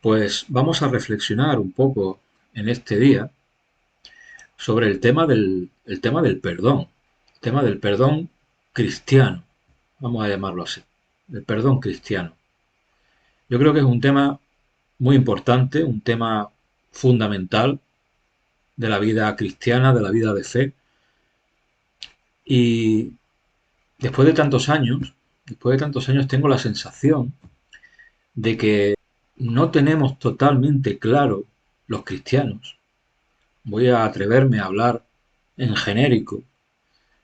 Pues vamos a reflexionar un poco en este día sobre el tema del perdón, el tema del perdón cristiano, vamos a llamarlo así, el perdón cristiano. Yo creo que es un tema muy importante, un tema fundamental de la vida cristiana, de la vida de fe, y después de tantos años, después de tantos años tengo la sensación de que no tenemos totalmente claro los cristianos. Voy a atreverme a hablar en genérico.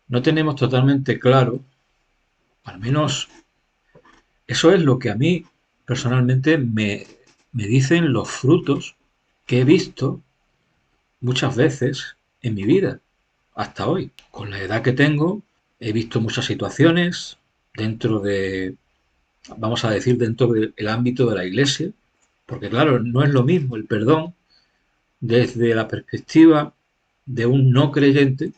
No tenemos totalmente claro, al menos eso es lo que a mí personalmente me dicen los frutos que he visto muchas veces en mi vida, hasta hoy. Con la edad que tengo, he visto muchas situaciones dentro de, vamos a decir, dentro del ámbito de la iglesia, porque claro, no es lo mismo el perdón desde la perspectiva de un no creyente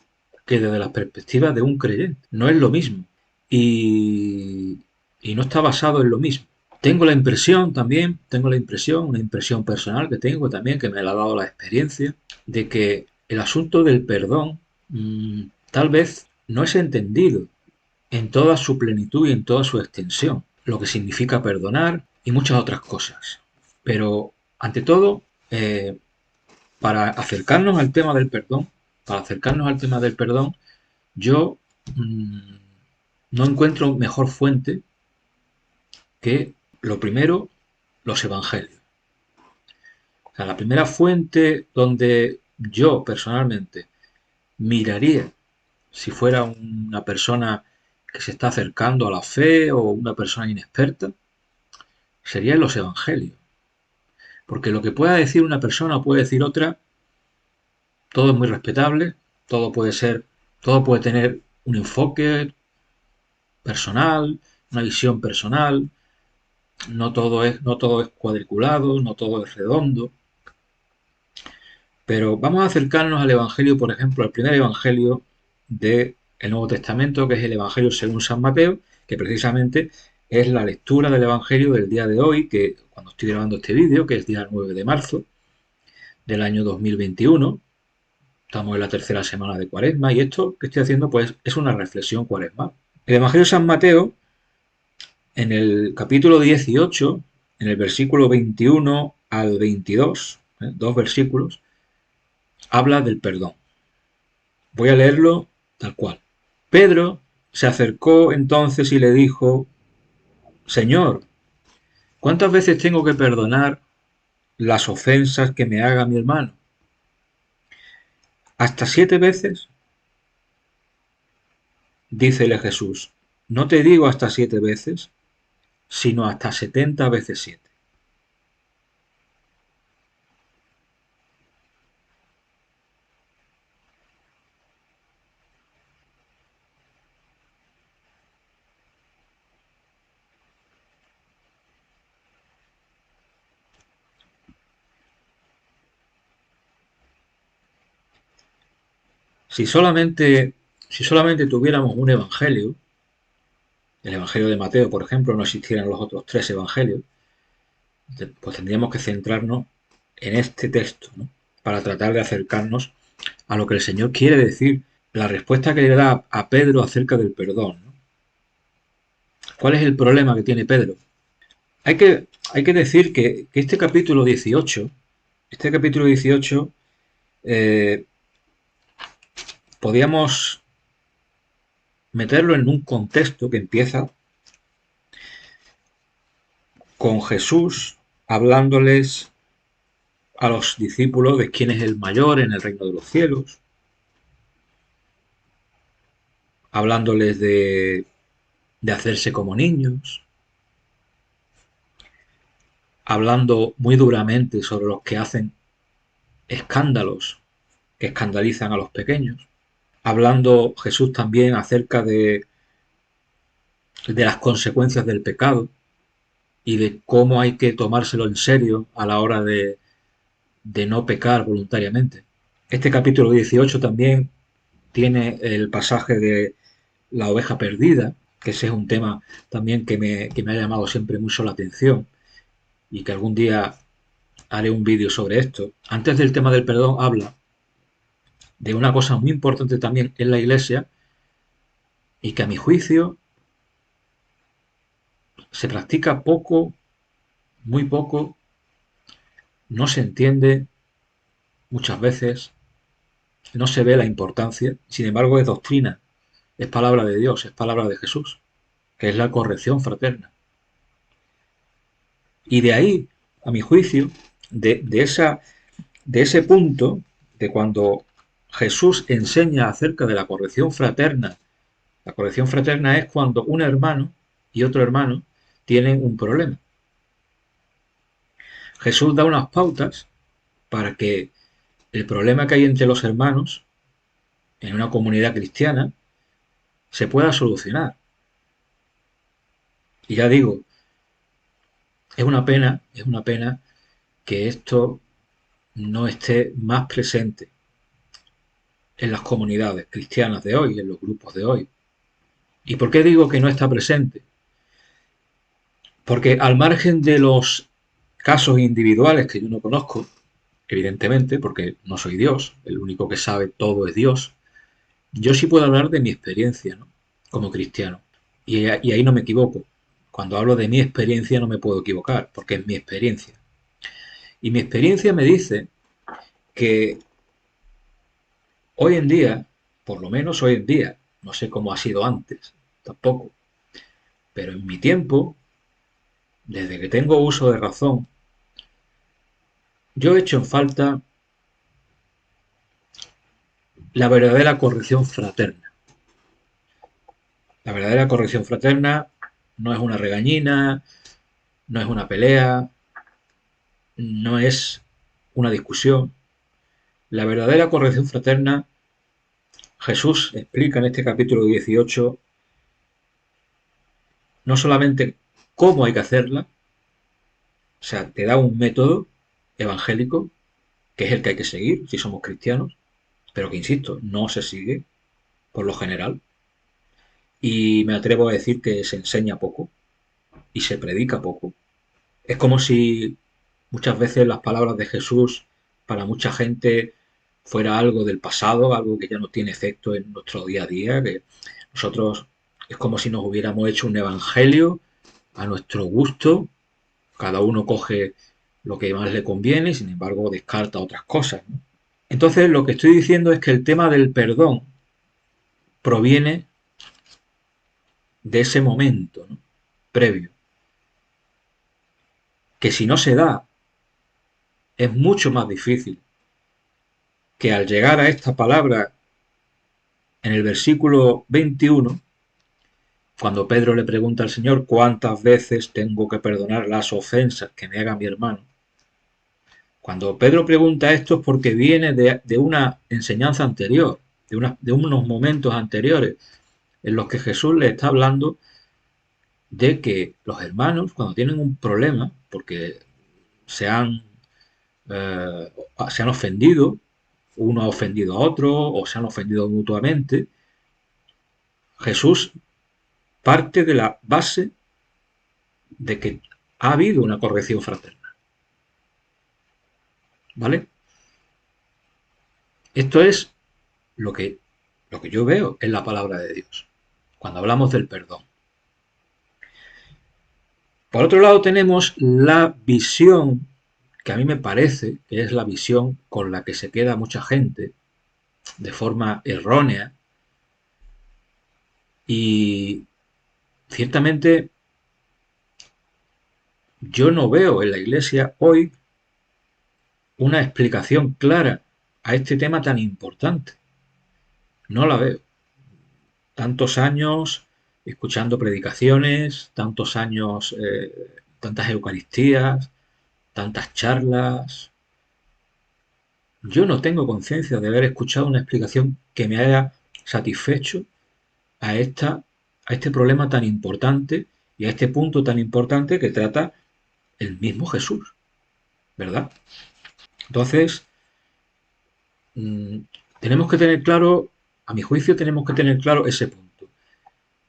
que desde la perspectiva de un creyente. No es lo mismo. Y, y no está basado en lo mismo. Tengo la impresión también, tengo la impresión, una impresión personal que tengo también, que me la ha dado la experiencia, de que el asunto del perdón tal vez no es entendido en toda su plenitud y en toda su extensión, lo que significa perdonar y muchas otras cosas. Pero, ante todo, para acercarnos al tema del perdón, yo mmm, no encuentro mejor fuente que, lo primero, los evangelios. O sea, la primera fuente donde yo personalmente miraría si fuera una persona que se está acercando a la fe o una persona inexperta, sería en los evangelios. Porque lo que pueda decir una persona o puede decir otra, todo es muy respetable, todo puede ser, todo puede tener un enfoque personal, una visión personal, no todo es cuadriculado, no todo es redondo. Pero vamos a acercarnos al Evangelio, por ejemplo, al primer Evangelio del Nuevo Testamento, que es el Evangelio según San Mateo, que precisamente es la lectura del Evangelio del día de hoy, que cuando estoy grabando este vídeo, que es día 9 de marzo del año 2021, estamos en la tercera semana de Cuaresma, y esto que estoy haciendo pues es una reflexión cuaresmal. El Evangelio de San Mateo, en el capítulo 18, en el versículo 21 al 22, dos versículos, habla del perdón. Voy a leerlo tal cual. Pedro se acercó entonces y le dijo: Señor, ¿cuántas veces tengo que perdonar las ofensas que me haga mi hermano? ¿Hasta 7 veces? Dícele Jesús: No te digo hasta 7 veces, sino hasta 70 veces 7. Si solamente tuviéramos un evangelio, el evangelio de Mateo, por ejemplo, no existieran los otros tres evangelios, pues tendríamos que centrarnos en este texto, ¿no? Para tratar de acercarnos a lo que el Señor quiere decir, la respuesta que le da a Pedro acerca del perdón, ¿no? ¿Cuál es el problema que tiene Pedro? Hay que decir que este capítulo 18 eh, podíamos meterlo en un contexto que empieza con Jesús hablándoles a los discípulos de quién es el mayor en el reino de los cielos, hablándoles de hacerse como niños, hablando muy duramente sobre los que hacen escándalos que escandalizan a los pequeños, hablando Jesús también acerca de las consecuencias del pecado y de cómo hay que tomárselo en serio a la hora de no pecar voluntariamente. Este capítulo 18 también tiene el pasaje de la oveja perdida, que ese es un tema también que me ha llamado siempre mucho la atención y que algún día haré un vídeo sobre esto. Antes del tema del perdón habla de una cosa muy importante también en la Iglesia y que a mi juicio se practica poco, muy poco, no se entiende muchas veces, no se ve la importancia, sin embargo es doctrina, es palabra de Dios, es palabra de Jesús, que es la corrección fraterna. Y de ahí, a mi juicio, de ese punto, de cuando Jesús enseña acerca de la corrección fraterna es cuando un hermano y otro hermano tienen un problema. Jesús da unas pautas para que el problema que hay entre los hermanos en una comunidad cristiana se pueda solucionar. Y ya digo, es una pena que esto no esté más presente en las comunidades cristianas de hoy, en los grupos de hoy. ¿Y por qué digo que no está presente? Porque al margen de los casos individuales que yo no conozco, evidentemente, porque no soy Dios, el único que sabe todo es Dios, yo sí puedo hablar de mi experiencia, ¿no? Como cristiano. Y ahí no me equivoco. Cuando hablo de mi experiencia no me puedo equivocar, porque es mi experiencia. Y mi experiencia me dice que hoy en día, por lo menos hoy en día, no sé cómo ha sido antes, tampoco, pero en mi tiempo, desde que tengo uso de razón, yo he hecho en falta la verdadera corrección fraterna. La verdadera corrección fraterna no es una regañina, no es una pelea, no es una discusión. La verdadera corrección fraterna, Jesús explica en este capítulo 18 no solamente cómo hay que hacerla, o sea, te da un método evangélico, que es el que hay que seguir si somos cristianos, pero que, insisto, no se sigue por lo general. Y me atrevo a decir que se enseña poco y se predica poco. Es como si muchas veces las palabras de Jesús para mucha gente fuera algo del pasado, algo que ya no tiene efecto en nuestro día a día, que nosotros es como si nos hubiéramos hecho un evangelio a nuestro gusto, cada uno coge lo que más le conviene y sin embargo descarta otras cosas, ¿no? Entonces lo que estoy diciendo es que el tema del perdón proviene de ese momento, ¿no? Previo, que si no se da es mucho más difícil que al llegar a esta palabra en el versículo 21, cuando Pedro le pregunta al Señor cuántas veces tengo que perdonar las ofensas que me haga mi hermano. Cuando Pedro pregunta esto es porque viene de una enseñanza anterior, de unos momentos anteriores en los que Jesús le está hablando de que los hermanos cuando tienen un problema, porque se han, se han ofendido, uno ha ofendido a otro o se han ofendido mutuamente, Jesús parte de la base de que ha habido una corrección fraterna. ¿Vale? Esto es lo que, lo que yo veo en la palabra de Dios, cuando hablamos del perdón. Por otro lado tenemos la visión, que a mí me parece que es la visión con la que se queda mucha gente, de forma errónea, y ciertamente yo no veo en la Iglesia hoy una explicación clara a este tema tan importante. No la veo. Tantos años escuchando predicaciones, tantos años, tantas Eucaristías, tantas charlas. Yo no tengo conciencia de haber escuchado una explicación que me haya satisfecho a, a este problema tan importante y a este punto tan importante que trata el mismo Jesús, ¿verdad? Entonces, tenemos que tener claro, a mi juicio tenemos que tener claro ese punto.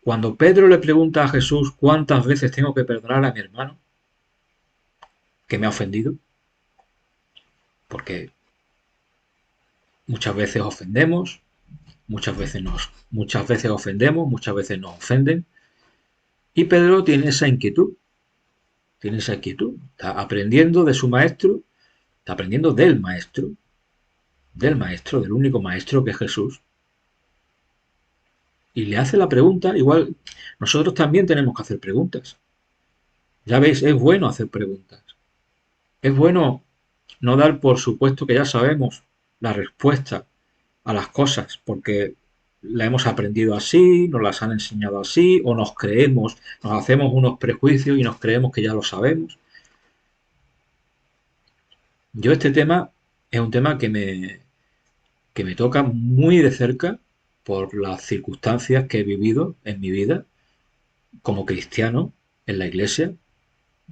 Cuando Pedro le pregunta a Jesús cuántas veces tengo que perdonar a mi hermano que me ha ofendido, porque muchas veces ofendemos, muchas veces ofendemos, muchas veces nos ofenden, y Pedro tiene esa inquietud, está aprendiendo de su maestro, está aprendiendo del maestro, del único maestro que es Jesús, y le hace la pregunta. Igual nosotros también tenemos que hacer preguntas. Ya veis, es bueno hacer preguntas. Es bueno no dar por supuesto que ya sabemos la respuesta a las cosas, porque la hemos aprendido así, nos las han enseñado así, o nos creemos, nos hacemos unos prejuicios y nos creemos que ya lo sabemos. Yo este tema es un tema que me toca muy de cerca por las circunstancias que he vivido en mi vida como cristiano en la iglesia,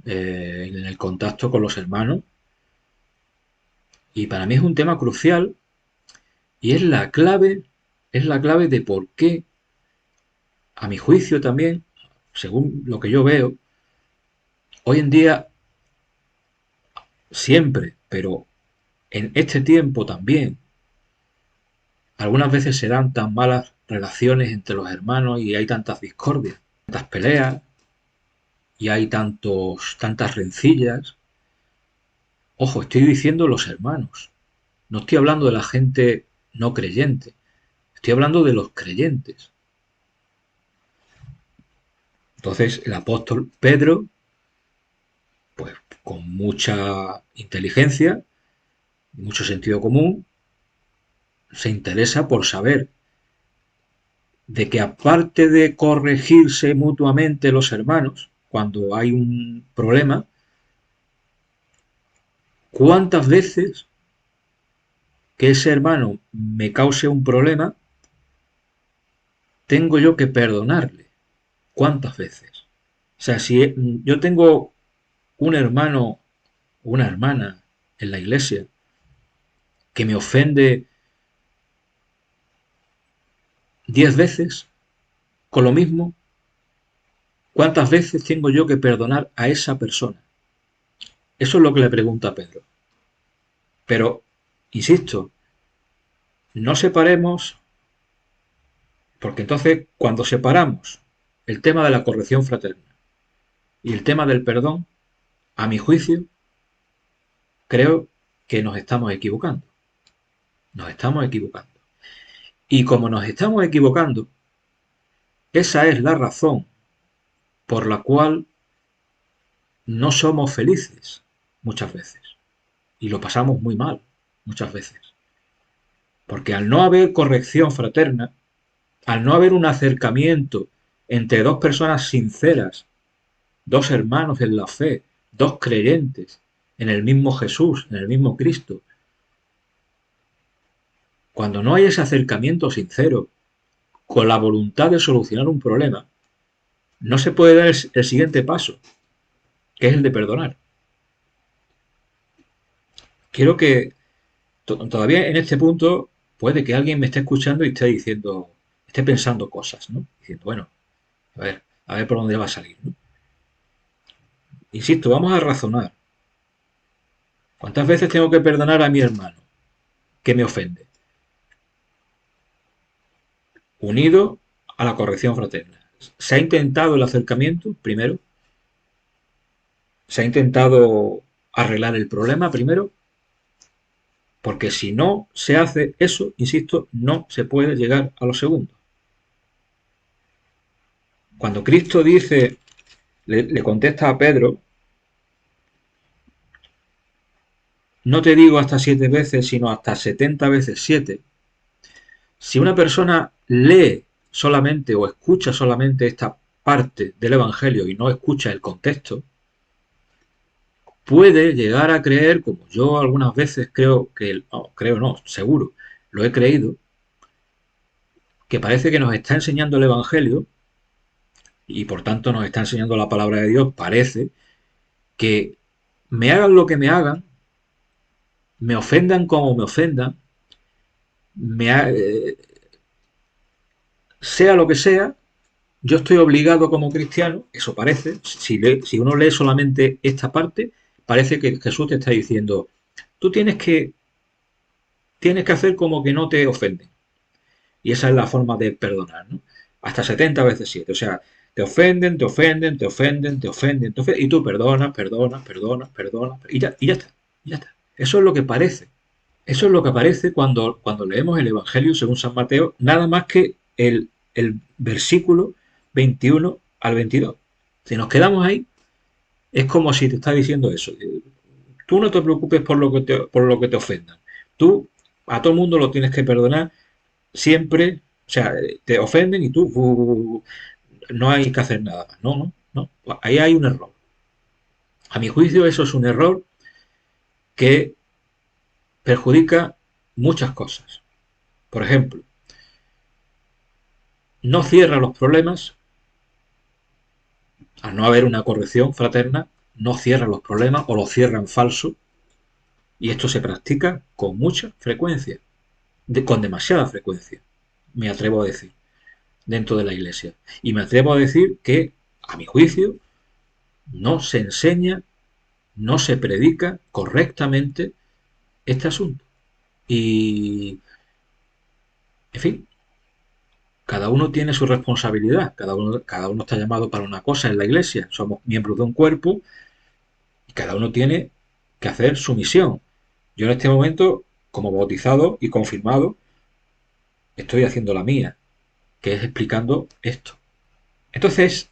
en el contacto con los hermanos, y para mí es un tema crucial y es la clave de por qué, a mi juicio también, según lo que yo veo, hoy en día siempre, pero en este tiempo también, algunas veces se dan tan malas relaciones entre los hermanos y hay tantas discordias, tantas peleas y hay tantas rencillas. Ojo, estoy diciendo los hermanos, no estoy hablando de la gente no creyente, estoy hablando de los creyentes. Entonces el apóstol Pedro, pues con mucha inteligencia, mucho sentido común, se interesa por saber de que aparte de corregirse mutuamente los hermanos cuando hay un problema, ¿cuántas veces que ese hermano me cause un problema tengo yo que perdonarle? ¿Cuántas veces? O sea, si yo tengo un hermano o una hermana en la iglesia que me ofende 10 veces con lo mismo, ¿cuántas veces tengo yo que perdonar a esa persona? Eso es lo que le pregunta a Pedro. Pero, insisto, no separemos, porque entonces cuando separamos el tema de la corrección fraterna y el tema del perdón, a mi juicio, creo que nos estamos equivocando. Nos estamos equivocando. Y como nos estamos equivocando, esa es la razón por la cual no somos felices muchas veces. Y lo pasamos muy mal muchas veces. Porque al no haber corrección fraterna, al no haber un acercamiento entre dos personas sinceras, dos hermanos en la fe, dos creyentes en el mismo Jesús, en el mismo Cristo, cuando no hay ese acercamiento sincero con la voluntad de solucionar un problema, no se puede dar el siguiente paso, que es el de perdonar. Quiero que todavía en este punto puede que alguien me esté escuchando y esté diciendo, esté pensando cosas, ¿no? Diciendo, bueno, a ver por dónde va a salir, ¿no? Insisto, vamos a razonar. ¿Cuántas veces tengo que perdonar a mi hermano que me ofende? Unido a la corrección fraterna. ¿Se ha intentado el acercamiento primero? ¿Se ha intentado arreglar el problema primero? Porque si no se hace eso, insisto, no se puede llegar a lo segundo. Cuando Cristo dice, le contesta a Pedro, no te digo hasta 7 veces, sino hasta 70 veces 7. Si una persona lee solamente o escucha solamente esta parte del Evangelio y no escucha el contexto, puede llegar a creer, como yo algunas veces seguro, lo he creído, que parece que nos está enseñando el Evangelio y por tanto nos está enseñando la palabra de Dios, parece que me hagan lo que me hagan, me ofendan como me ofendan, sea lo que sea, yo estoy obligado como cristiano, eso parece, si uno lee solamente esta parte, parece que Jesús te está diciendo, tú tienes que hacer como que no te ofenden. Y esa es la forma de perdonar, ¿no? Hasta 70 veces 7. O sea, te ofenden, te ofenden, te ofenden, te ofenden, te ofenden, y tú perdonas, perdonas, perdonas, perdonas, y ya está, ya está. Eso es lo que parece. Eso es lo que aparece cuando leemos el Evangelio según San Mateo, nada más que el versículo 21 al 22. Si nos quedamos ahí, es como si te está diciendo eso. Tú no te preocupes por lo que te ofendan. Tú a todo el mundo lo tienes que perdonar siempre. O sea, te ofenden y tú no hay que hacer nada más. No, no, no. Ahí hay un error. A mi juicio eso es un error que perjudica muchas cosas. Por ejemplo, no cierra los problemas, al no haber una corrección fraterna, no cierra los problemas o los cierra en falso, y esto se practica con mucha frecuencia, con demasiada frecuencia, me atrevo a decir, dentro de la Iglesia. Y me atrevo a decir que, a mi juicio, no se enseña, no se predica correctamente este asunto. Y, en fin, cada uno tiene su responsabilidad, cada uno está llamado para una cosa en la Iglesia, somos miembros de un cuerpo y cada uno tiene que hacer su misión. Yo en este momento, como bautizado y confirmado, estoy haciendo la mía, que es explicando esto. Entonces,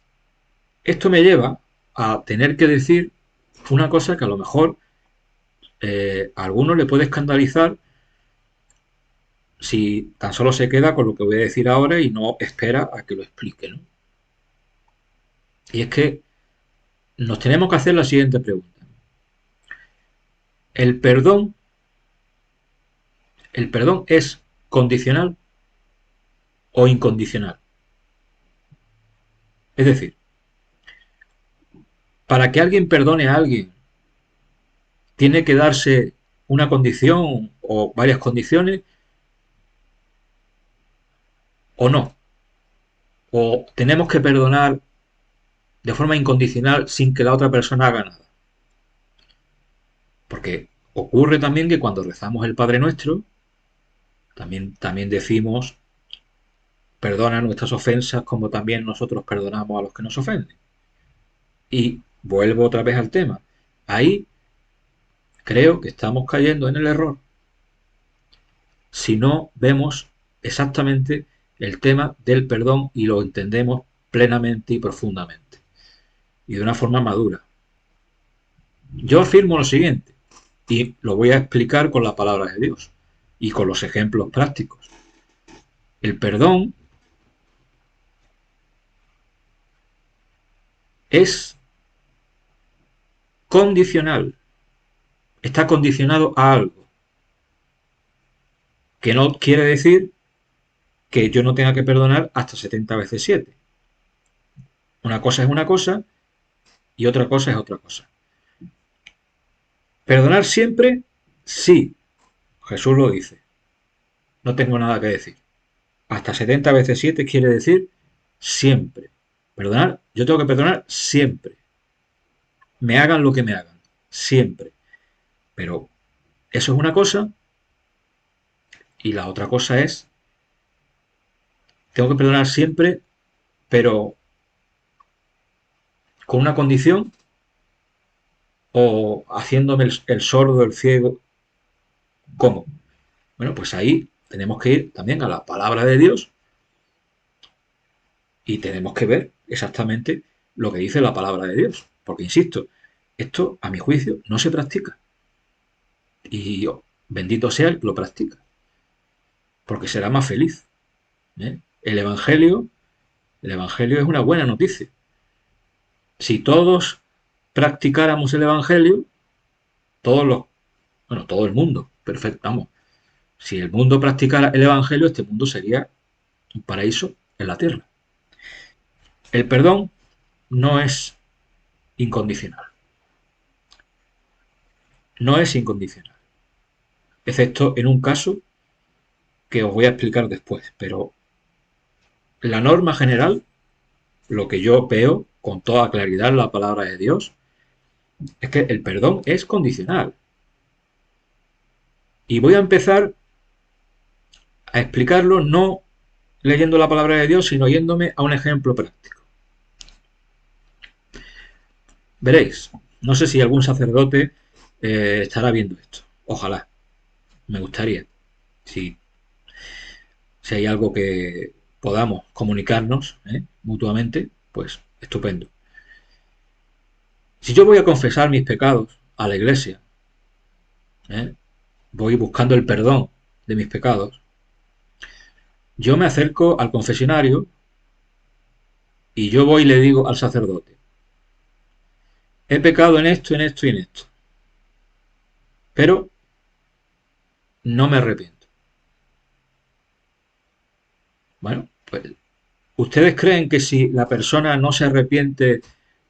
esto me lleva a tener que decir una cosa que a lo mejor a alguno le puede escandalizar si tan solo se queda con lo que voy a decir ahora y no espera a que lo explique, ¿no? Y es que nos tenemos que hacer la siguiente pregunta. ¿El perdón, el perdón es condicional o incondicional? Es decir, para que alguien perdone a alguien, ¿tiene que darse una condición o varias condiciones o no? ¿O tenemos que perdonar de forma incondicional sin que la otra persona haga nada? Porque ocurre también que cuando rezamos el Padre Nuestro, también decimos, perdona nuestras ofensas como también nosotros perdonamos a los que nos ofenden. Y vuelvo otra vez al tema. Ahí creo que estamos cayendo en el error si no vemos exactamente el tema del perdón y lo entendemos plenamente y profundamente y de una forma madura. Yo afirmo lo siguiente y lo voy a explicar con la palabra de Dios y con los ejemplos prácticos. El perdón es condicional, está condicionado a algo, que no quiere decir que yo no tenga que perdonar hasta 70 veces 7. Una cosa es una cosa y otra cosa es otra cosa. Perdonar siempre, sí, Jesús lo dice, no tengo nada que decir. Hasta 70 veces 7 quiere decir siempre. Perdonar, yo tengo que perdonar siempre. Me hagan lo que me hagan, siempre. Pero eso es una cosa y la otra cosa es, tengo que perdonar siempre, pero con una condición o haciéndome el sordo, el ciego. ¿Cómo? Bueno, pues ahí tenemos que ir también a la palabra de Dios y tenemos que ver exactamente lo que dice la palabra de Dios. Porque, insisto, esto, a mi juicio, no se practica. Y bendito sea el que lo practica, porque será más feliz. ¿Eh? El Evangelio es una buena noticia. Si todos practicáramos el Evangelio, todo el mundo, perfecto, vamos. Si el mundo practicara el Evangelio, este mundo sería un paraíso en la tierra. El perdón no es incondicional. No es incondicional. Excepto en un caso que os voy a explicar después. Pero la norma general, lo que yo veo con toda claridad en la palabra de Dios, es que el perdón es condicional. Y voy a empezar a explicarlo no leyendo la palabra de Dios, sino yéndome a un ejemplo práctico. Veréis, no sé si algún sacerdote estará viendo esto. Ojalá, me gustaría. Si, si hay algo que podamos comunicarnos mutuamente, pues estupendo. Si yo voy a confesar mis pecados a la iglesia, ¿eh? voy buscando el perdón de mis pecados, yo me acerco al confesionario y yo voy y le digo al sacerdote, he pecado en esto, en esto y en esto, pero no me arrepiento. Bueno, pues ¿ustedes creen que si la persona no se arrepiente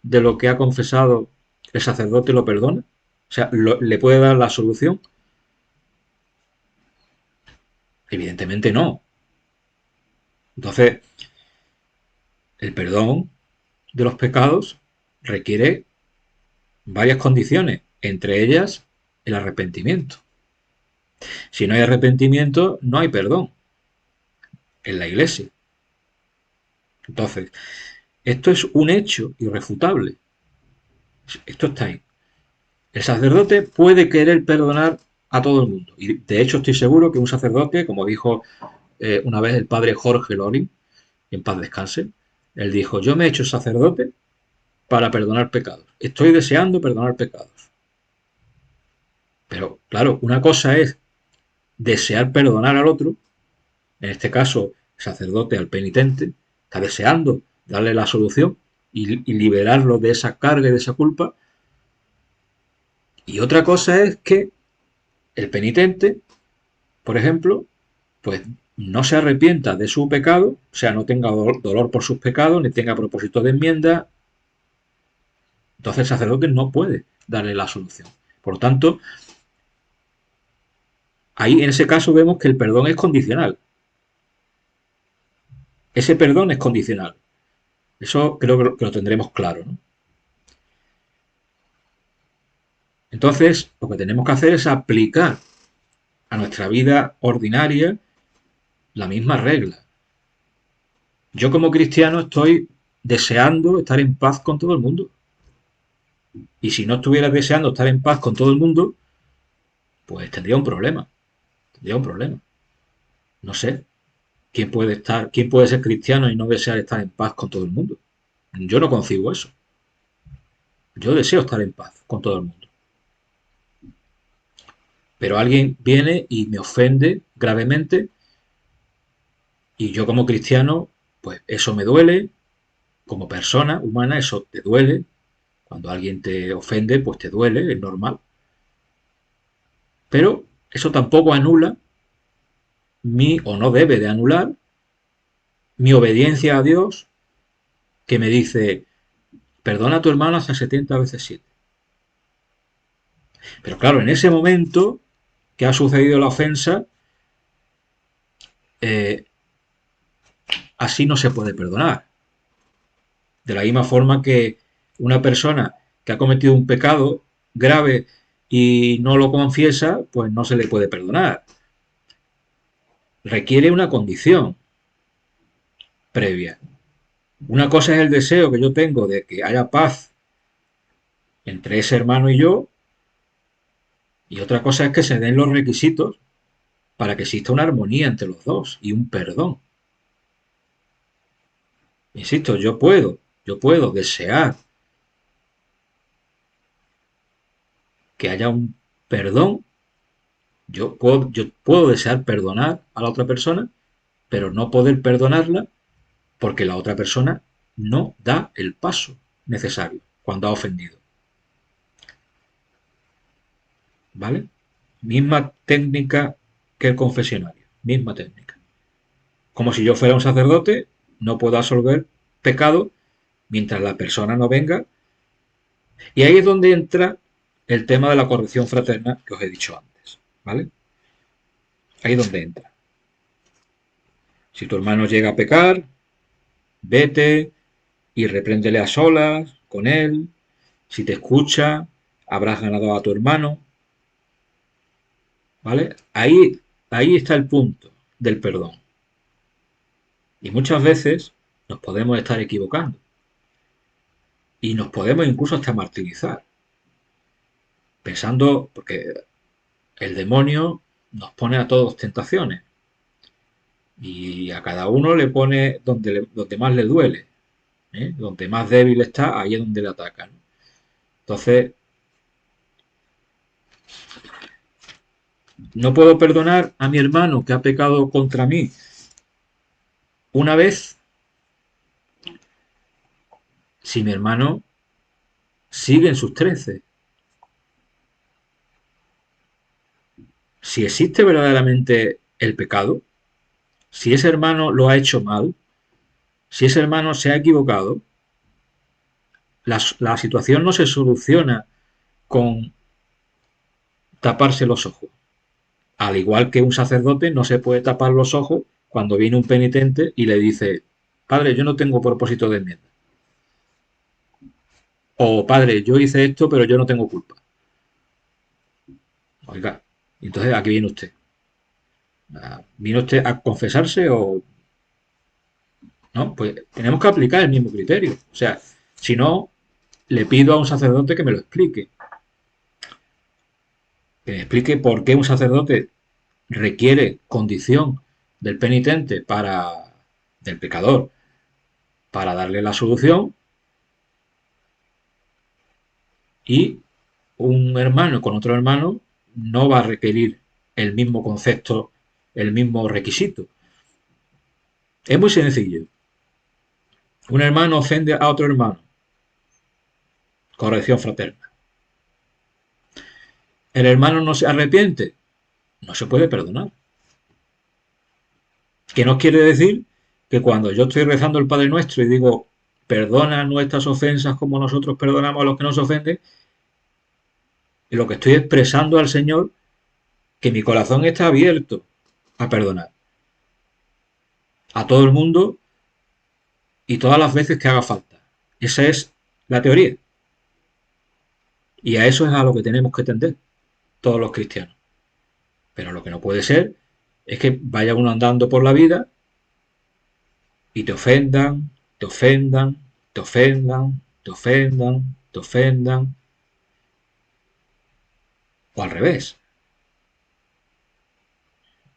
de lo que ha confesado, el sacerdote lo perdona? O sea, ¿le puede dar la solución? Evidentemente no. Entonces, el perdón de los pecados requiere varias condiciones, entre ellas el arrepentimiento. Si no hay arrepentimiento, no hay perdón en la iglesia. Entonces, esto es un hecho irrefutable. Esto está ahí. El sacerdote puede querer perdonar a todo el mundo. Y de hecho estoy seguro que un sacerdote, como dijo una vez el padre Jorge Loring, en paz descanse, él dijo, yo me he hecho sacerdote para perdonar pecados. Estoy deseando perdonar pecados. Pero claro, una cosa es desear perdonar al otro, en este caso el sacerdote al penitente, está deseando darle la solución y liberarlo de esa carga y de esa culpa. Y otra cosa es que el penitente, por ejemplo, pues no se arrepienta de su pecado, o sea, no tenga dolor por sus pecados, ni tenga propósito de enmienda, entonces el sacerdote no puede darle la solución. Por lo tanto, ahí en ese caso vemos que el perdón es condicional. Ese perdón es condicional. Eso creo que lo tendremos claro, ¿no? Entonces, lo que tenemos que hacer es aplicar a nuestra vida ordinaria la misma regla. Yo como cristiano estoy deseando estar en paz con todo el mundo. Y si no estuviera deseando estar en paz con todo el mundo, pues tendría un problema. Tendría un problema. No sé. Quién puede ser cristiano y no desear estar en paz con todo el mundo? Yo no concibo eso. Yo deseo estar en paz con todo el mundo. Pero alguien viene y me ofende gravemente y yo como cristiano, pues eso me duele. Como persona humana, eso te duele. Cuando alguien te ofende, pues te duele, es normal. Pero eso tampoco anula o no debe de anular, mi obediencia a Dios, que me dice, perdona a tu hermano hasta 70 veces 7. Pero claro, en ese momento que ha sucedido la ofensa, eh, así no se puede perdonar. De la misma forma que una persona que ha cometido un pecado grave y no lo confiesa, pues no se le puede perdonar. Requiere una condición previa. Una cosa es el deseo que yo tengo de que haya paz entre ese hermano y yo, y otra cosa es que se den los requisitos para que exista una armonía entre los dos y un perdón. Insisto, yo puedo desear que haya un perdón, yo puedo desear perdonar a la otra persona, pero no poder perdonarla porque la otra persona no da el paso necesario cuando ha ofendido. ¿Vale? Misma técnica que el confesionario, misma técnica. Como si yo fuera un sacerdote, no puedo absolver pecado mientras la persona no venga. Y ahí es donde entra el tema de la corrección fraterna que os he dicho antes. ¿Vale? Ahí es donde entra. Si tu hermano llega a pecar, vete y repréndele a solas con él. Si te escucha, habrás ganado a tu hermano. ¿vale? Ahí está el punto del perdón. Y muchas veces nos podemos estar equivocando y nos podemos incluso hasta martirizar, pensando, porque el demonio nos pone a todos tentaciones y a cada uno le pone donde más le duele, ¿eh? Donde más débil está, ahí es donde le atacan. Entonces, no puedo perdonar a mi hermano que ha pecado contra mí una vez si mi hermano sigue en sus 13. Si existe verdaderamente el pecado, si ese hermano lo ha hecho mal, si ese hermano se ha equivocado, la situación no se soluciona con taparse los ojos. Al igual que un sacerdote no se puede tapar los ojos cuando viene un penitente y le dice, padre, yo no tengo propósito de enmienda. O padre, yo hice esto, pero yo no tengo culpa. Oiga, entonces aquí viene usted. ¿Vino usted a confesarse o no? Pues tenemos que aplicar el mismo criterio. O sea, si no, le pido a un sacerdote que me lo explique. Que me explique por qué un sacerdote requiere condición del penitente del pecador, para darle la solución, y un hermano con otro hermano no va a requerir el mismo concepto, el mismo requisito. Es muy sencillo. Un hermano ofende a otro hermano. Corrección fraterna. El hermano no se arrepiente. No se puede perdonar. Que no quiere decir que cuando yo estoy rezando el Padre Nuestro y digo, perdona nuestras ofensas como nosotros perdonamos a los que nos ofenden, y lo que estoy expresando al Señor, que mi corazón está abierto a perdonar a todo el mundo y todas las veces que haga falta. Esa es la teoría. Y a eso es a lo que tenemos que tender todos los cristianos. Pero lo que no puede ser es que vaya uno andando por la vida y te ofendan, te ofendan, te ofendan, te ofendan, te ofendan, o al revés.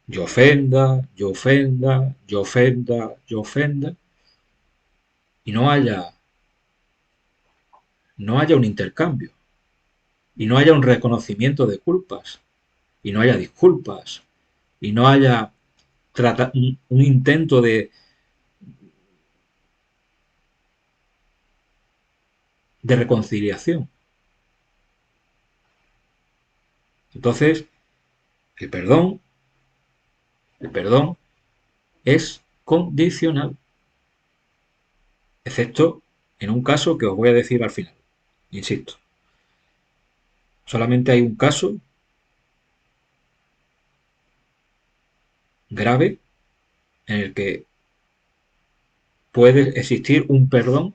Yo ofenda, yo ofenda, yo ofenda, yo ofenda, y no haya un intercambio, y no haya un reconocimiento de culpas, y no haya disculpas, y no haya un intento de reconciliación. Entonces, el perdón, el perdón es condicional, excepto en un caso que os voy a decir al final. Insisto, solamente hay un caso grave en el que puede existir un perdón,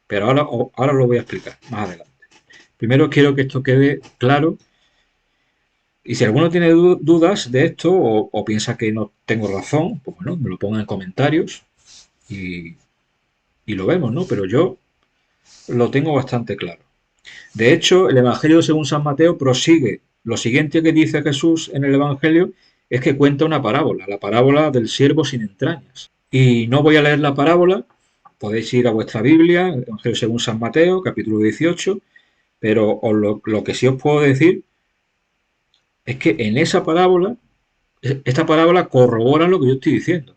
pero ahora lo voy a explicar más adelante. Primero quiero que esto quede claro, y si alguno tiene dudas de esto o piensa que no tengo razón, pues bueno, me lo ponga en comentarios y, y lo vemos, ¿no? Pero yo lo tengo bastante claro. De hecho, el Evangelio según San Mateo prosigue. Lo siguiente que dice Jesús en el Evangelio es que cuenta una parábola, la parábola del siervo sin entrañas. Y no voy a leer la parábola, podéis ir a vuestra Biblia, el Evangelio según San Mateo, capítulo 18, pero lo que sí os puedo decir es que en esta parábola corrobora lo que yo estoy diciendo.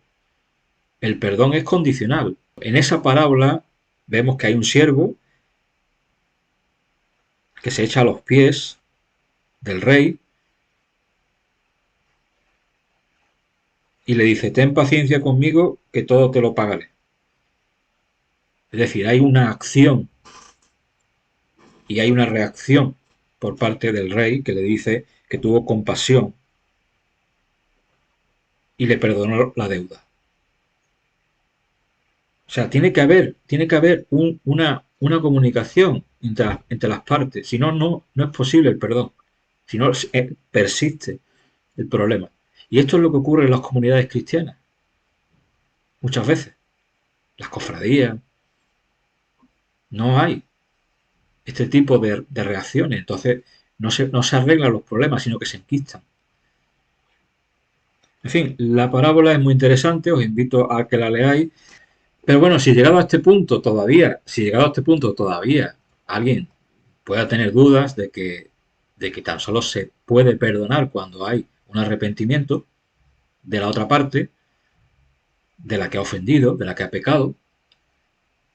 El perdón es condicional. En esa parábola vemos que hay un siervo que se echa a los pies del rey y le dice, ten paciencia conmigo que todo te lo pagaré. Es decir, hay una acción y hay una reacción por parte del rey que le dice que tuvo compasión y le perdonó la deuda. O sea, tiene que haber una comunicación entre las partes. Si no, no es posible el perdón. Si no, persiste el problema. Y esto es lo que ocurre en las comunidades cristianas. Muchas veces. Las cofradías. No hay este tipo de reacciones. Entonces, no se arreglan los problemas, sino que se enquistan. En fin, la parábola es muy interesante, os invito a que la leáis. Pero bueno, si llegado a este punto todavía alguien pueda tener dudas de que tan solo se puede perdonar cuando hay un arrepentimiento de la otra parte, de la que ha ofendido, de la que ha pecado,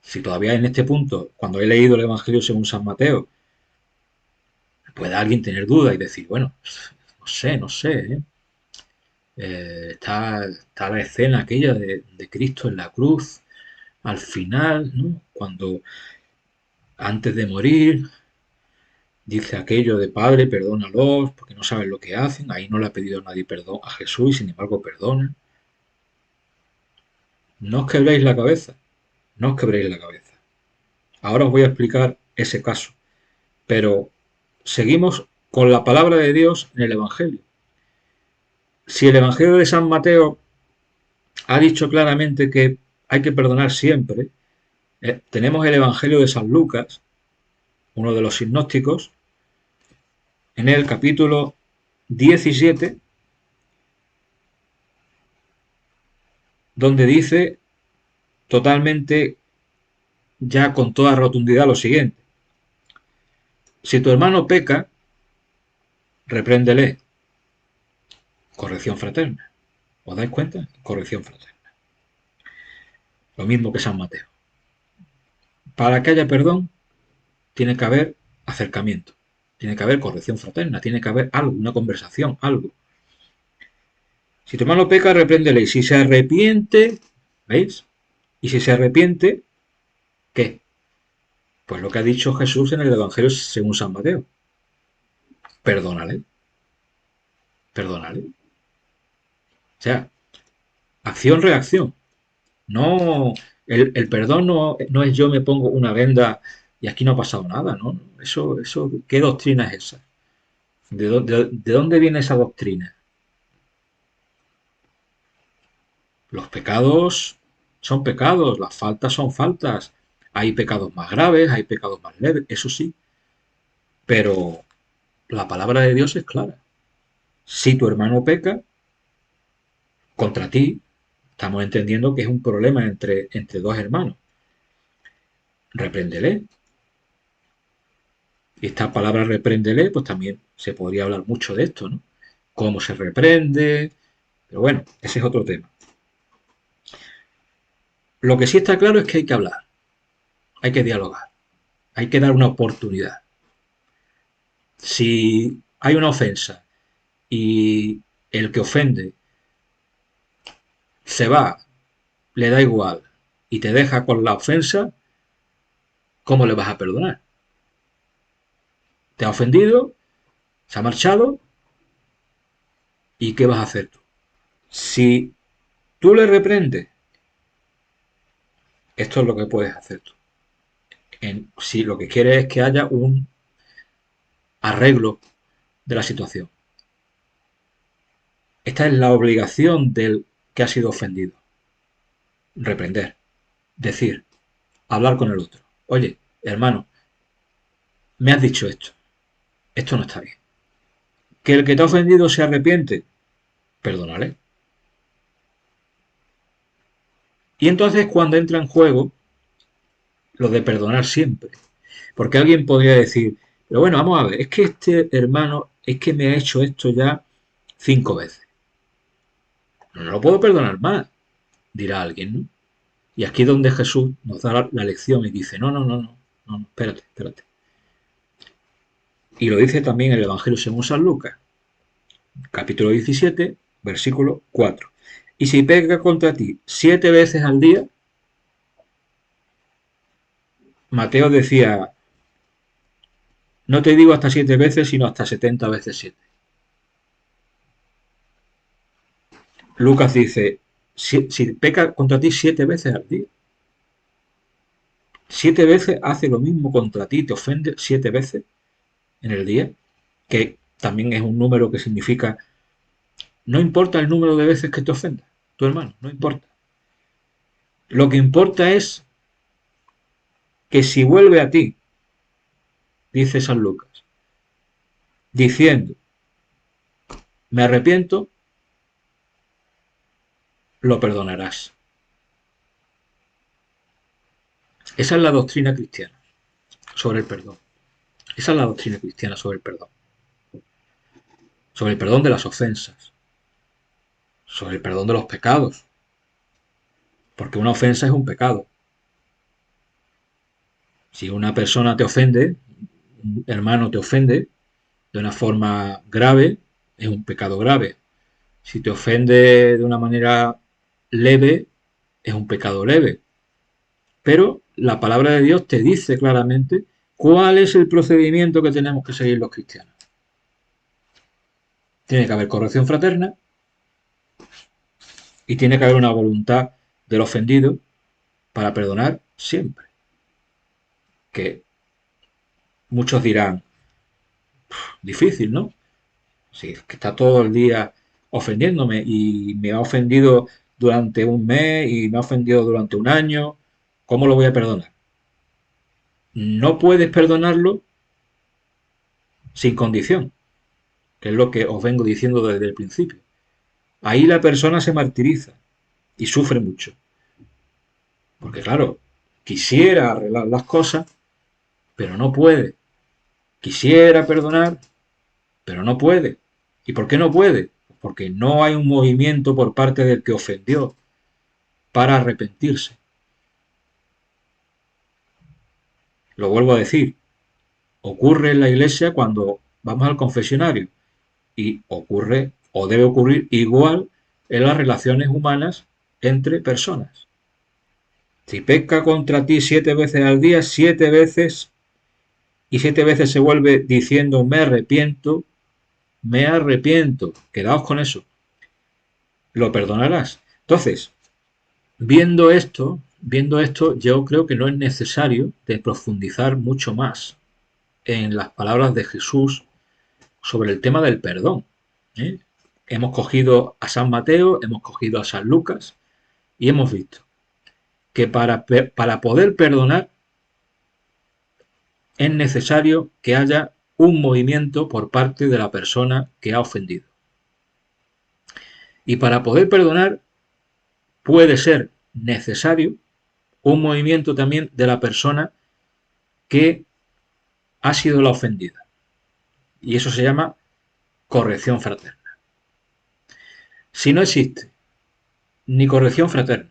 si todavía en este punto, cuando he leído el Evangelio según San Mateo, puede alguien tener duda y decir, bueno, no sé, ¿eh? Está la escena aquella de Cristo en la cruz, al final, ¿no? Cuando antes de morir dice aquello de Padre, perdónalos, porque no saben lo que hacen. Ahí no le ha pedido a nadie perdón a Jesús y sin embargo perdona. No os quebréis la cabeza, no os quebréis la cabeza. Ahora os voy a explicar ese caso, pero seguimos con la palabra de Dios en el Evangelio. Si el Evangelio de San Mateo ha dicho claramente que hay que perdonar siempre, tenemos el Evangelio de San Lucas, uno de los sinópticos, en el capítulo 17, donde dice totalmente, ya con toda rotundidad, lo siguiente: si tu hermano peca, repréndele, corrección fraterna. ¿Os dais cuenta? Corrección fraterna. Lo mismo que San Mateo. Para que haya perdón, tiene que haber acercamiento, tiene que haber corrección fraterna, tiene que haber algo, una conversación, algo. Si tu hermano peca, repréndele. Y si se arrepiente, ¿veis? Y si se arrepiente, ¿qué? Pues lo que ha dicho Jesús en el Evangelio según San Mateo. Perdónale. Perdónale. O sea, acción-reacción. No, el perdón no es yo me pongo una venda y aquí no ha pasado nada, ¿no? ¿Qué doctrina es esa? ¿De dónde viene esa doctrina? Los pecados son pecados, las faltas son faltas. Hay pecados más graves, hay pecados más leves, eso sí. Pero la palabra de Dios es clara. Si tu hermano peca contra ti, estamos entendiendo que es un problema entre dos hermanos. Repréndele. Y esta palabra repréndele, pues también se podría hablar mucho de esto, ¿no? Cómo se reprende. Pero bueno, ese es otro tema. Lo que sí está claro es que hay que hablar, hay que dialogar, hay que dar una oportunidad. Si hay una ofensa y el que ofende se va, le da igual y te deja con la ofensa, ¿cómo le vas a perdonar? Te ha ofendido, se ha marchado, ¿y qué vas a hacer tú? Si tú le reprendes, esto es lo que puedes hacer tú. Si lo que quieres es que haya un arreglo de la situación. Esta es la obligación del que ha sido ofendido. Reprender, decir, hablar con el otro. Oye, hermano, me has dicho esto no está bien. Que el que te ha ofendido se arrepiente, perdónale. Y entonces cuando entra en juego lo de perdonar siempre. Porque alguien podría decir, pero bueno, vamos a ver, es que este hermano es que me ha hecho esto ya 5 veces. No lo puedo perdonar más, dirá alguien, ¿no? Y aquí es donde Jesús nos da la lección y dice, no, espérate. Y lo dice también el Evangelio según San Lucas, capítulo 17, versículo 4. Y si peca contra ti 7 veces al día, Mateo decía, no te digo hasta 7 veces, sino hasta 70 veces 7. Lucas dice, si peca contra ti 7 veces al día, 7 veces hace lo mismo contra ti, te ofende 7 veces en el día, que también es un número que significa No importa el número de veces que te ofenda tu hermano, no importa. Lo que importa es que si vuelve a ti, dice San Lucas, diciendo, me arrepiento, lo perdonarás. Esa es la doctrina cristiana sobre el perdón. Esa es la doctrina cristiana sobre el perdón de las ofensas, sobre el perdón de los pecados, porque una ofensa es un pecado. Si una persona te ofende, un hermano te ofende de una forma grave, es un pecado grave. Si te ofende de una manera leve, es un pecado leve. Pero la palabra de Dios te dice claramente cuál es el procedimiento que tenemos que seguir los cristianos. Tiene que haber corrección fraterna y tiene que haber una voluntad del ofendido para perdonar siempre. Que muchos dirán, difícil, ¿no? Si es que está todo el día ofendiéndome y me ha ofendido durante un mes y me ha ofendido durante un año, ¿cómo lo voy a perdonar? No puedes perdonarlo sin condición, que es lo que os vengo diciendo desde el principio. Ahí la persona se martiriza y sufre mucho. Porque claro, quisiera arreglar las cosas, pero no puede. Quisiera perdonar, pero no puede. ¿Y por qué no puede? Porque no hay un movimiento por parte del que ofendió para arrepentirse. Lo vuelvo a decir, ocurre en la iglesia cuando vamos al confesionario y ocurre o debe ocurrir igual en las relaciones humanas entre personas. Si peca contra ti 7 veces al día, 7 veces y 7 veces se vuelve diciendo me arrepiento, quedaos con eso, lo perdonarás. Entonces, viendo esto, yo creo que no es necesario de profundizar mucho más en las palabras de Jesús sobre el tema del perdón. ¿eh? Hemos cogido a San Mateo, hemos cogido a San Lucas y hemos visto que para poder perdonar es necesario que haya un movimiento por parte de la persona que ha ofendido. Y para poder perdonar puede ser necesario un movimiento también de la persona que ha sido la ofendida. Y eso se llama corrección fraterna. Si no existe ni corrección fraterna,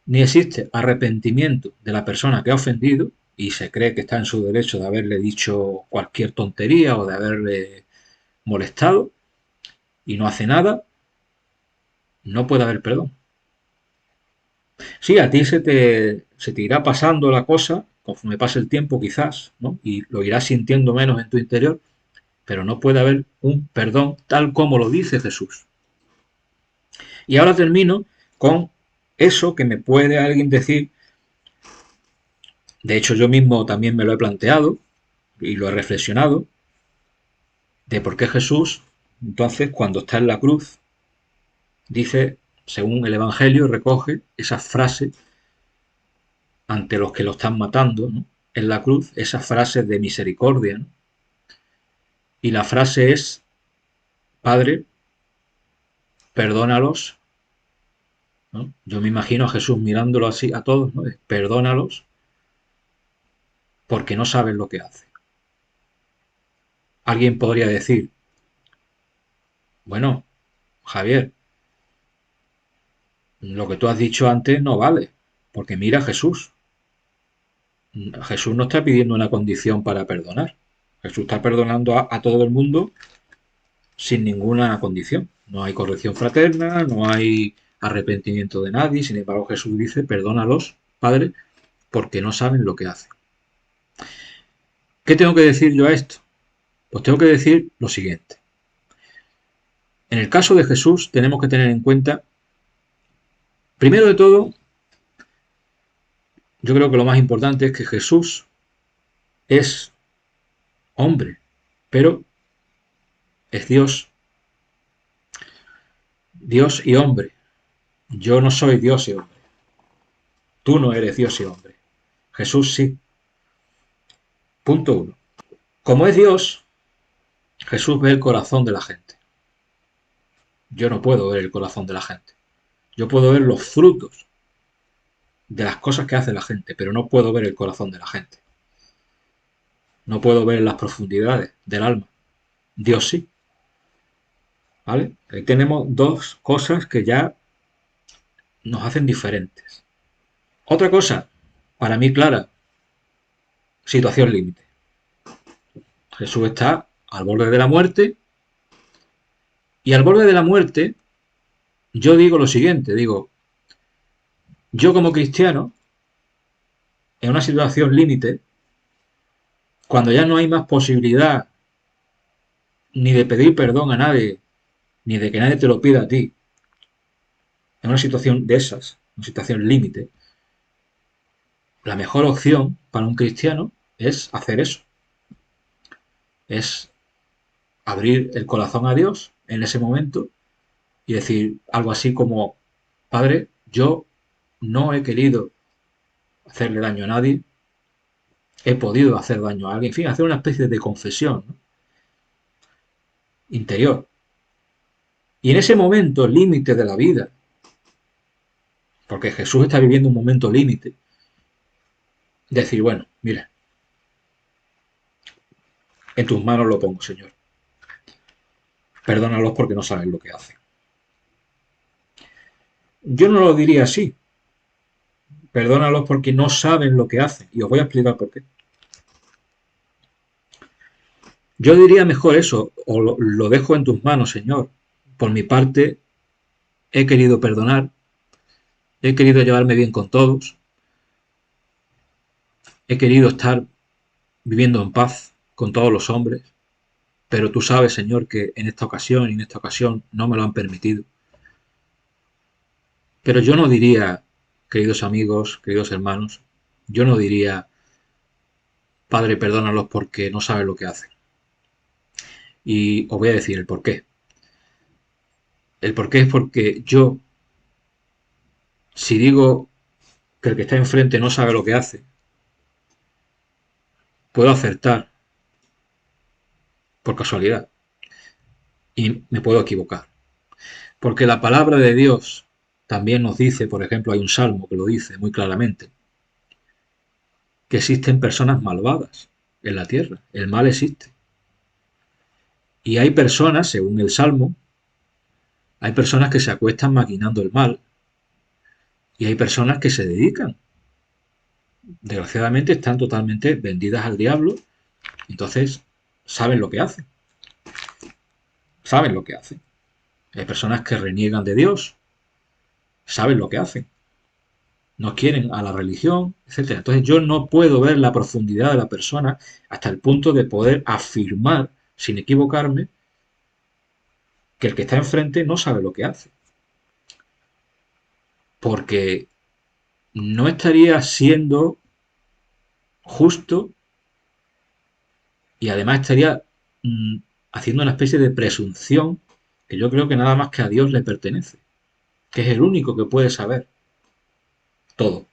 ni existe arrepentimiento de la persona que ha ofendido y se cree que está en su derecho de haberle dicho cualquier tontería o de haberle molestado y no hace nada, no puede haber perdón. Sí, a ti se te irá pasando la cosa conforme pase el tiempo quizás, ¿no? Y lo irás sintiendo menos en tu interior, pero no puede haber un perdón tal como lo dice Jesús. Y ahora termino con eso que me puede alguien decir, de hecho yo mismo también me lo he planteado y lo he reflexionado, de por qué Jesús, entonces, cuando está en la cruz, dice, según el Evangelio, recoge esa frase ante los que lo están matando, ¿no? En la cruz, esas frases de misericordia, ¿no? Y la frase es, Padre, perdónalos, ¿no? Yo me imagino a Jesús mirándolo así a todos, ¿no? Perdónalos porque no saben lo que hacen. Alguien podría decir, bueno, Javier, lo que tú has dicho antes no vale, porque mira a Jesús. Jesús no está pidiendo una condición para perdonar. Jesús está perdonando a todo el mundo sin ninguna condición. No hay corrección fraterna, no hay arrepentimiento de nadie. Sin embargo, Jesús dice, perdónalos, Padre, porque no saben lo que hacen. ¿Qué tengo que decir yo a esto? Pues tengo que decir lo siguiente. En el caso de Jesús tenemos que tener en cuenta, primero de todo, yo creo que lo más importante es que Jesús es hombre, pero es Dios Dios y hombre. Yo no soy Dios y hombre. Tú no eres Dios y hombre. Jesús sí. Punto uno. Como es Dios, Jesús ve el corazón de la gente. Yo no puedo ver el corazón de la gente. Yo puedo ver los frutos de las cosas que hace la gente, pero no puedo ver el corazón de la gente. No puedo ver las profundidades del alma. Dios sí. ¿Vale? Ahí tenemos dos cosas que ya nos hacen diferentes. Otra cosa, para mí clara, situación límite. Jesús está al borde de la muerte y al borde de la muerte yo digo lo siguiente, digo, yo como cristiano, en una situación límite, cuando ya no hay más posibilidad ni de pedir perdón a nadie, ni de que nadie te lo pida a ti, en una situación de esas, una situación límite, la mejor opción para un cristiano es hacer eso, es abrir el corazón a Dios en ese momento y decir algo así como, Padre, yo no he querido hacerle daño a nadie, he podido hacer daño a alguien, en fin, hacer una especie de confesión, ¿no? Interior. Y en ese momento límite de la vida, porque Jesús está viviendo un momento límite, decir, bueno, mira, en tus manos lo pongo, Señor. Perdónalos porque no saben lo que hacen. Yo no lo diría así. Perdónalos porque no saben lo que hacen. Y os voy a explicar por qué. Yo diría mejor eso, o lo dejo en tus manos, Señor. Por mi parte, he querido perdonar, he querido llevarme bien con todos, he querido estar viviendo en paz con todos los hombres, pero tú sabes, Señor, que en esta ocasión y en esta ocasión no me lo han permitido. Pero yo no diría, queridos amigos, queridos hermanos, yo no diría, Padre, perdónalos porque no saben lo que hacen. Y os voy a decir el por qué. El por qué es porque yo, si digo que el que está enfrente no sabe lo que hace, puedo acertar por casualidad y me puedo equivocar. Porque la palabra de Dios también nos dice, por ejemplo, hay un salmo que lo dice muy claramente, que existen personas malvadas en la tierra. El mal existe. Y hay personas, según el salmo, hay personas que se acuestan maquinando el mal y hay personas que se dedican. Desgraciadamente están totalmente vendidas al diablo, entonces saben lo que hacen. Saben lo que hacen. Hay personas que reniegan de Dios, saben lo que hacen. No quieren a la religión, etcétera. Entonces yo no puedo ver la profundidad de la persona hasta el punto de poder afirmar, sin equivocarme, que el que está enfrente no sabe lo que hace. Porque no estaría siendo justo y además estaría haciendo una especie de presunción que yo creo que nada más que a Dios le pertenece, que es el único que puede saber todo.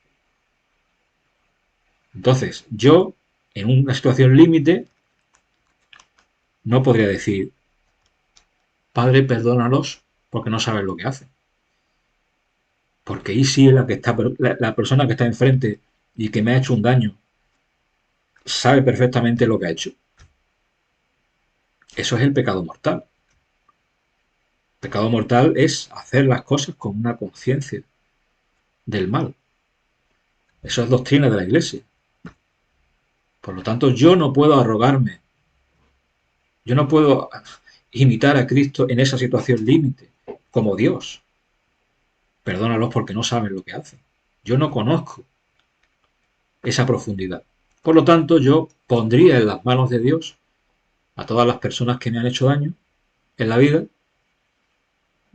Entonces, yo, en una situación límite, no podría decir, Padre, perdónalos porque no saben lo que hacen. Porque ahí sí la que está, la persona que está enfrente y que me ha hecho un daño sabe perfectamente lo que ha hecho. Eso es el pecado mortal. El pecado mortal es hacer las cosas con una conciencia del mal. Eso es doctrina de la Iglesia. Por lo tanto, yo no puedo arrogarme, yo no puedo imitar a Cristo en esa situación límite, como Dios. Perdónalos porque no saben lo que hacen. Yo no conozco esa profundidad. Por lo tanto, yo pondría en las manos de Dios a todas las personas que me han hecho daño en la vida.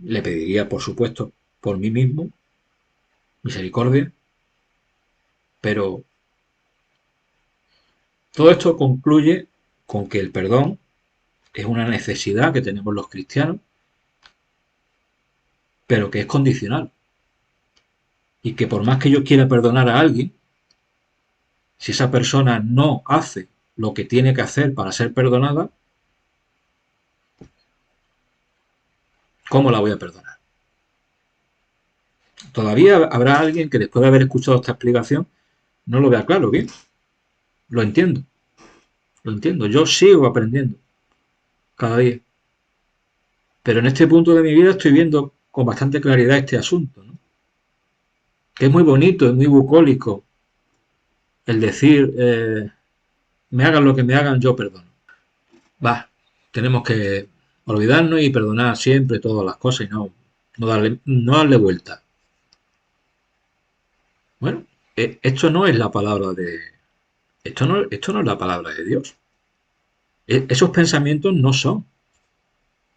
Le pediría, por supuesto, por mí mismo, misericordia, pero todo esto concluye con que el perdón es una necesidad que tenemos los cristianos pero que es condicional. Y que por más que yo quiera perdonar a alguien, si esa persona no hace lo que tiene que hacer para ser perdonada, ¿cómo la voy a perdonar? Todavía habrá alguien que después de haber escuchado esta explicación no lo vea claro, bien. Lo entiendo, lo entiendo. Yo sigo aprendiendo cada día. Pero en este punto de mi vida estoy viendo con bastante claridad este asunto, ¿no? Que es muy bonito, es muy bucólico el decir, me hagan lo que me hagan, yo perdono. Va, tenemos que olvidarnos y perdonar siempre todas las cosas y no darle vuelta. Bueno, esto no es la palabra de... Esto no es la palabra de Dios. Esos pensamientos no son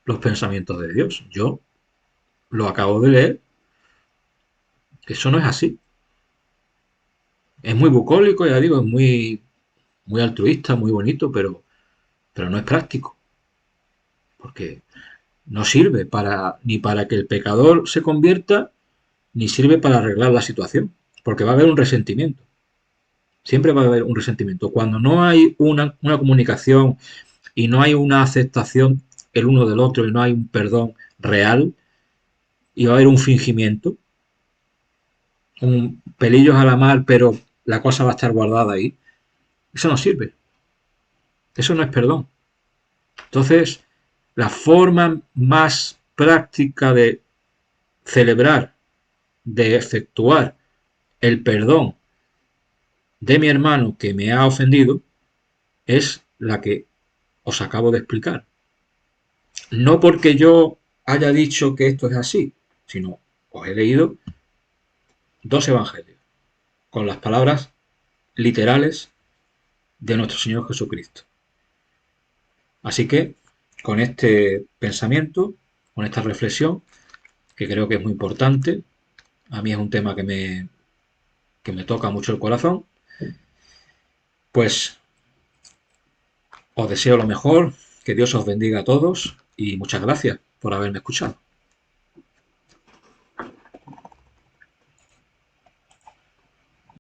los pensamientos de Dios. Yo lo acabo de leer. Eso no es así. Es muy bucólico, ya digo, es muy altruista, muy bonito, pero no es práctico. Porque no sirve ni para que el pecador se convierta, ni sirve para arreglar la situación. Porque va a haber un resentimiento. Siempre va a haber un resentimiento. Cuando no hay una comunicación y no hay una aceptación el uno del otro y no hay un perdón real y va a haber un fingimiento, un pelillos a la mar, pero la cosa va a estar guardada ahí, eso no sirve. Eso no es perdón. Entonces, la forma más práctica de celebrar, de efectuar el perdón de mi hermano que me ha ofendido es la que os acabo de explicar. No porque yo haya dicho que esto es así, sino os he leído dos evangelios con las palabras literales de nuestro Señor Jesucristo. Así que con este pensamiento, con esta reflexión, que creo que es muy importante, a mí es un tema que me toca mucho el corazón, pues os deseo lo mejor, que Dios os bendiga a todos y muchas gracias por haberme escuchado.